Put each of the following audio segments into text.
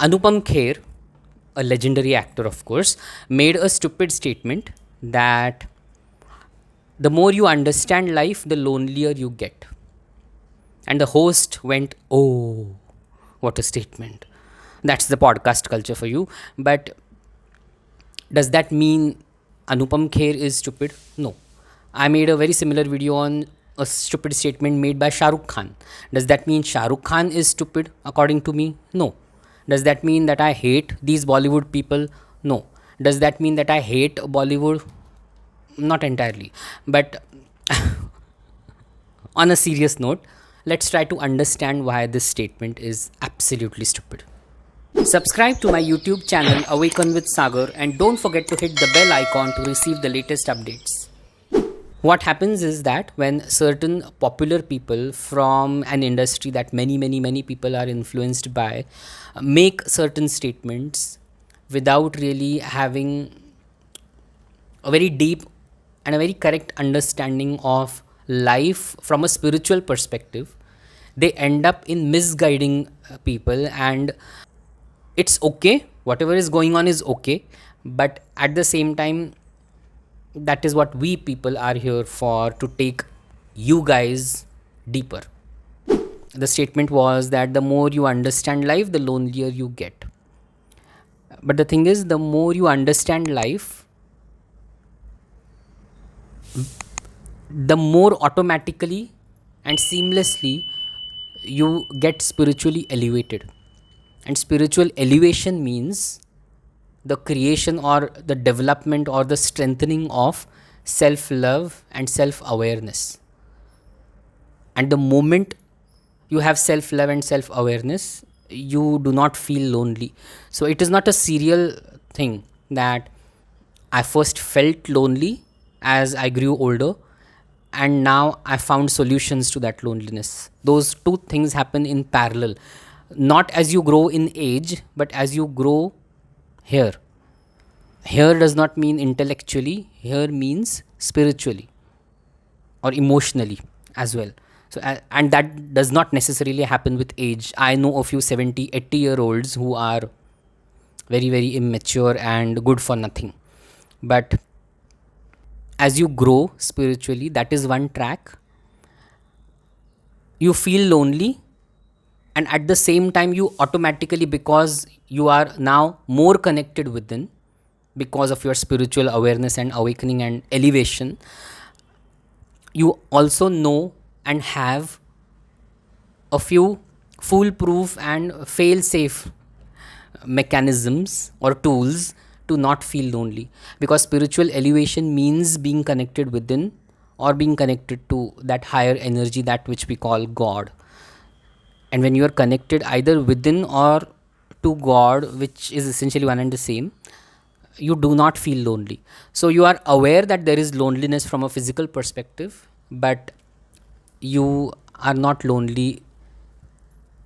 Anupam Kher, a legendary actor, of course, made a stupid statement that the more you understand life, the lonelier you get. And the host went, "Oh, what a statement." That's the podcast culture for you. But does that mean Anupam Kher is stupid? No. I made a very similar video on a stupid statement made by Shah Rukh Khan. Does that mean Shah Rukh Khan is stupid according to me? No. Does that mean that I hate these Bollywood people? No. Does that mean that I hate Bollywood? Not entirely. But on a serious note, let's try to understand why this statement is absolutely stupid. Subscribe to my YouTube channel Awaken with Sagar and don't forget to hit the bell icon to receive the latest updates. What happens is that when certain popular people from an industry that many people are influenced by make certain statements without really having a very deep and a very correct understanding of life from a spiritual perspective, they end up in misguiding people. And it's okay, whatever is going on is okay, but at the same time, that is what we people are here for, to take you guys deeper. The statement was that the more you understand life, the lonelier you get. But the thing is, the more you understand life, the more automatically and seamlessly you get spiritually elevated. And spiritual elevation means the creation or the development or the strengthening of self love and self awareness. And the moment you have self love and self awareness, you do not feel lonely. So it is not a serial thing that I first felt lonely as I grew older, and now I found solutions to that loneliness. Those two things happen in parallel. Not as you grow in age, but as you grow here. Here does not mean intellectually, here means spiritually or emotionally as well. So, and that does not necessarily happen with age. I know a few 70, 80-year olds who are very immature and good for nothing. But as you grow spiritually, that is one track. You feel lonely, and at the same time, you automatically, because you are now more connected within, because of your spiritual awareness and awakening and elevation, you also know and have a few foolproof and fail safe mechanisms or tools to not feel lonely. Because spiritual elevation means being connected within or being connected to that higher energy, that which we call God. And when you are connected either within or to God, which is essentially one and the same, you do not feel lonely. So you are aware that there is loneliness from a physical perspective, but you are not lonely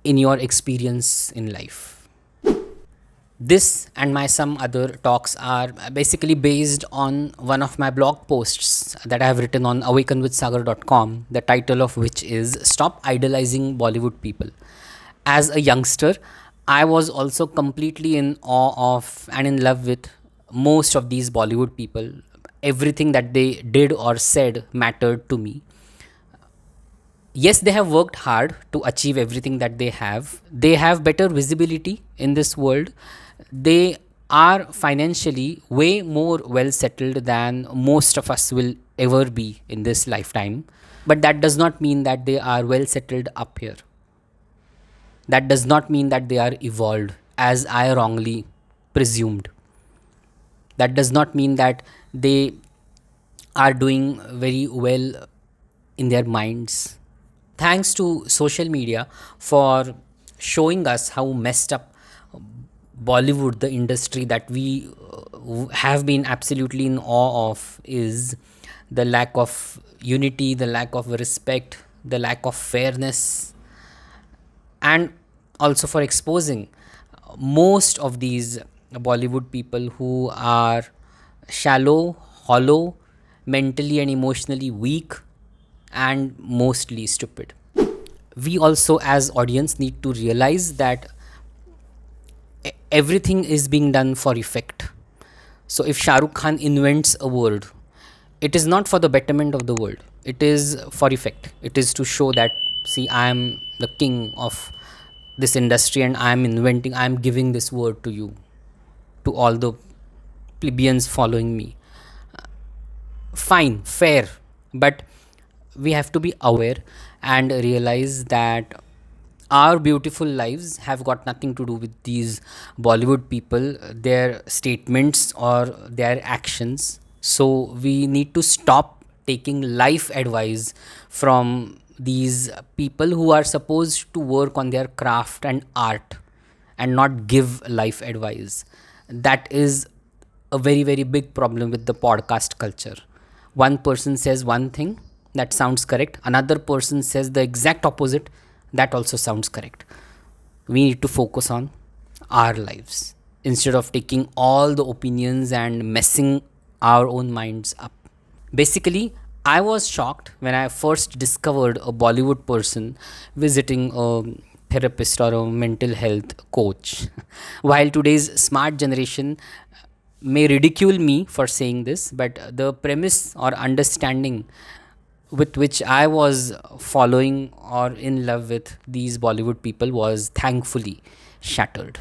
in your experience in life. This and my some other talks are basically based on one of my blog posts that I have written on awakenwithsagar.com, the title of which is Stop Idolizing Bollywood People. As a youngster, I was also completely in awe of and in love with most of these Bollywood people. Everything that they did or said mattered to me. Yes, they have worked hard to achieve everything that they have. They have better visibility in this world. They are financially way more well settled than most of us will ever be in this lifetime. But that does not mean that they are well settled up here. That does not mean that they are evolved, as I wrongly presumed. That does not mean that they are doing very well in their minds. Thanks to social media for showing us how messed up Bollywood, the industry that we have been absolutely in awe of, is. The lack of unity, the lack of respect, the lack of fairness, and also for exposing most of these Bollywood people who are shallow, hollow, mentally and emotionally weak, and mostly stupid. We also, as audience, need to realize that everything is being done for effect. So if Shah Rukh Khan invents a word, it is not for the betterment of the world. It is for effect. It is to show that, see, I am the king of this industry and I am inventing, I am giving this word to you, to all the plebeians following me. Fine, fair, but we have to be aware and realize that our beautiful lives have got nothing to do with these Bollywood people, their statements or their actions. So we need to stop taking life advice from these people who are supposed to work on their craft and art and not give life advice. That is a very, very big problem with the podcast culture. One person says one thing that sounds correct, another person says the exact opposite, that also sounds correct. We need to focus on our lives instead of taking all the opinions and messing our own minds up. Basically, I was shocked when I first discovered a Bollywood person visiting a therapist or a mental health coach. While today's smart generation may ridicule me for saying this, but the premise or understanding with which I was following or in love with these Bollywood people was thankfully shattered.